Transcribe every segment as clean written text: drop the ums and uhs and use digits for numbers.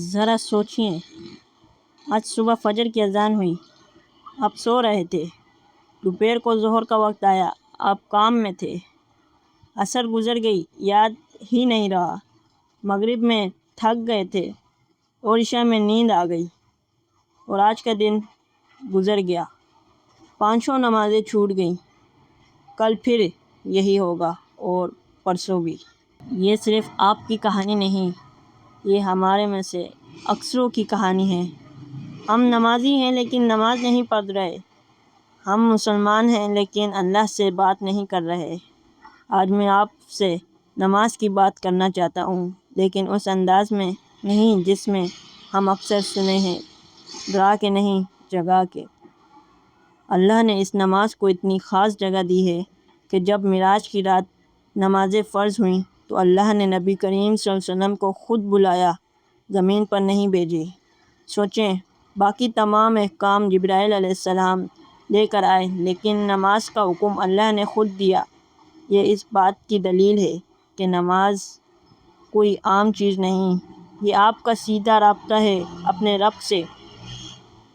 ذرا سوچئے، آج صبح فجر کی اذان ہوئی، آپ سو رہے تھے، دوپہر کو ظہر کا وقت آیا، آپ کام میں تھے، عصر گزر گئی، یاد ہی نہیں رہا، مغرب میں تھک گئے تھے اور عشاء میں نیند آ گئی، اور آج کا دن گزر گیا، پانچوں نمازیں چھوٹ گئیں، کل پھر یہی ہوگا اور پرسوں بھی۔ یہ صرف آپ کی کہانی نہیں، یہ ہمارے میں سے اکثروں کی کہانی ہے۔ ہم نمازی ہیں لیکن نماز نہیں پڑھ رہے، ہم مسلمان ہیں لیکن اللہ سے بات نہیں کر رہے۔ آج میں آپ سے نماز کی بات کرنا چاہتا ہوں، لیکن اس انداز میں نہیں جس میں ہم اکثر سنے ہیں، ڈرا کے نہیں، جگا کے۔ اللہ نے اس نماز کو اتنی خاص جگہ دی ہے کہ جب معراج کی رات نمازیں فرض ہوئیں تو اللہ نے نبی کریم صلی اللہ علیہ وسلم کو خود بلایا، زمین پر نہیں بھیجے۔ سوچیں، باقی تمام احکام جبرائیل علیہ السلام لے کر آئے، لیکن نماز کا حکم اللہ نے خود دیا۔ یہ اس بات کی دلیل ہے کہ نماز کوئی عام چیز نہیں، یہ آپ کا سیدھا رابطہ ہے اپنے رب سے،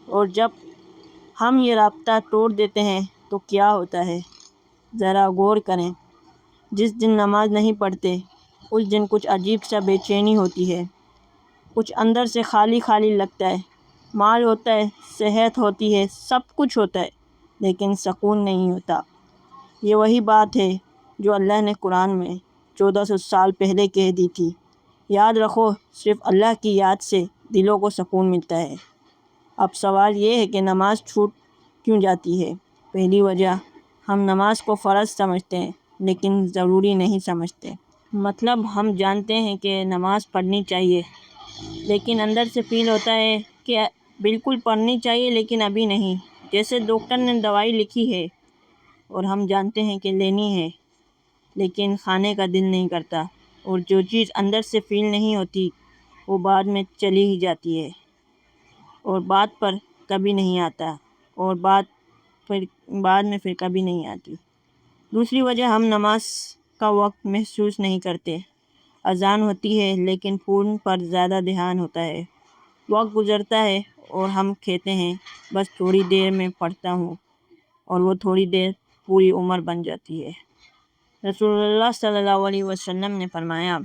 اور جب ہم یہ رابطہ توڑ دیتے ہیں تو کیا ہوتا ہے، ذرا غور کریں۔ جس دن نماز نہیں پڑھتے اس دن کچھ عجیب سا بے چینی ہوتی ہے، کچھ اندر سے خالی خالی لگتا ہے۔ مال ہوتا ہے، صحت ہوتی ہے، سب کچھ ہوتا ہے، لیکن سکون نہیں ہوتا۔ یہ وہی بات ہے جو اللہ نے قرآن میں 1400 سال پہلے کہہ دی تھی۔ یاد رکھو، صرف اللہ کی یاد سے دلوں کو سکون ملتا ہے۔ اب سوال یہ ہے کہ نماز چھوٹ کیوں جاتی ہے؟ پہلی وجہ، ہم نماز کو فرض سمجھتے ہیں لیکن ضروری نہیں سمجھتے۔ مطلب ہم جانتے ہیں کہ نماز پڑھنی چاہیے، لیکن اندر سے فیل ہوتا ہے کہ بالکل پڑھنی چاہیے لیکن ابھی نہیں۔ جیسے ڈاکٹر نے دوائی لکھی ہے اور ہم جانتے ہیں کہ لینی ہے، لیکن کھانے کا دل نہیں کرتا، اور جو چیز اندر سے فیل نہیں ہوتی وہ بعد میں چلی ہی جاتی ہے، اور بات پر کبھی نہیں آتا، اور بعد میں پھر کبھی نہیں آتی۔ دوسری وجہ، ہم نماز کا وقت محسوس نہیں کرتے۔ اذان ہوتی ہے لیکن فون پر زیادہ دھیان ہوتا ہے، وقت گزرتا ہے اور ہم کہتے ہیں بس تھوڑی دیر میں پڑھتا ہوں، اور وہ تھوڑی دیر پوری عمر بن جاتی ہے۔ رسول اللہ صلی اللہ علیہ وسلم نے فرمایا،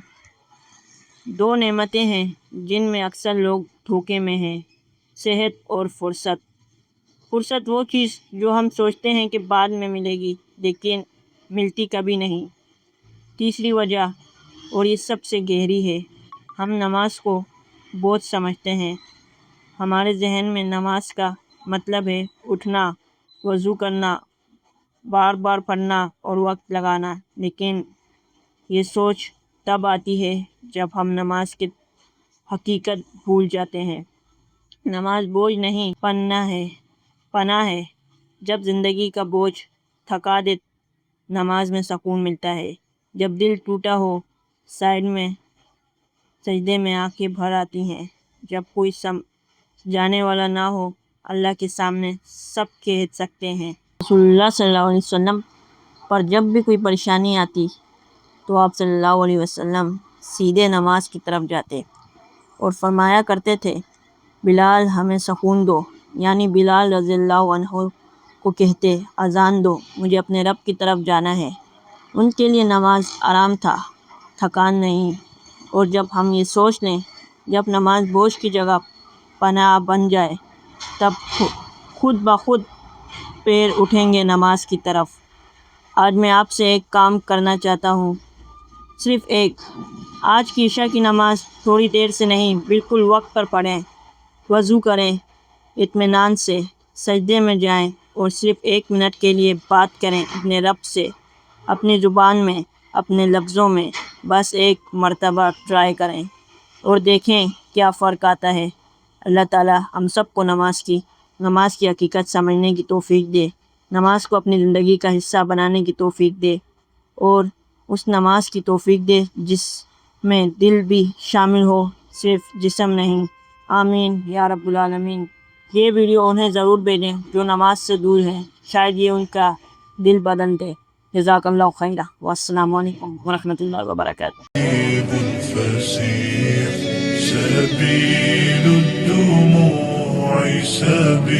دو نعمتیں ہیں جن میں اکثر لوگ دھوکے میں ہیں، صحت اور فرصت۔ فرصت وہ چیز جو ہم سوچتے ہیں کہ بعد میں ملے گی لیکن ملتی کبھی نہیں۔ تیسری وجہ، اور یہ سب سے گہری ہے، ہم نماز کو بوجھ سمجھتے ہیں۔ ہمارے ذہن میں نماز کا مطلب ہے اٹھنا، وضو کرنا، بار بار پڑھنا اور وقت لگانا، لیکن یہ سوچ تب آتی ہے جب ہم نماز کی حقیقت بھول جاتے ہیں۔ نماز بوجھ نہیں، پناہ ہے۔ جب زندگی کا بوجھ تھکا دے، نماز میں سکون ملتا ہے۔ جب دل ٹوٹا ہو، سجدے میں آنکھیں بھر آتی ہیں۔ جب کوئی سمجھانے والا نہ ہو، اللہ کے سامنے سب کہہ سکتے ہیں۔ رسول اللہ صلی اللہ علیہ وسلم پر جب بھی کوئی پریشانی آتی تو آپ صلی اللہ علیہ وسلم سیدھے نماز کی طرف جاتے اور فرمایا کرتے تھے، بلال ہمیں سکون دو، یعنی بلال رضی اللہ عنہ کو کہتے، اذان دو، مجھے اپنے رب کی طرف جانا ہے۔ ان کے لیے نماز آرام تھا، تھکان نہیں۔ اور جب ہم یہ سوچ لیں، جب نماز بوجھ کی جگہ پناہ بن جائے، تب خود بخود پیر اٹھیں گے نماز کی طرف۔ آج میں آپ سے ایک کام کرنا چاہتا ہوں، صرف ایک۔ آج کی عشاء کی نماز تھوڑی دیر سے نہیں، بالکل وقت پر پڑھیں۔ وضو کریں، اطمینان سے سجدے میں جائیں اور صرف 1 منٹ کے لیے بات کریں اپنے رب سے، اپنی زبان میں، اپنے لفظوں میں، بس ایک مرتبہ ٹرائی کریں اور دیکھیں کیا فرق آتا ہے۔ اللہ تعالیٰ ہم سب کو نماز کی حقیقت سمجھنے کی توفیق دے، نماز کو اپنی زندگی کا حصہ بنانے کی توفیق دے، اور اس نماز کی توفیق دے جس میں دل بھی شامل ہو، صرف جسم نہیں۔ آمین یا رب العالمین۔ یہ ویڈیو انہیں ضرور بھیجیں جو نماز سے دور ہیں، شاید یہ ان کا دل بدل دے۔ جزاک اللہ خیرہ، والسلام علیکم ورحمۃ اللہ وبرکاتہ۔ سبيل الدموع سبيل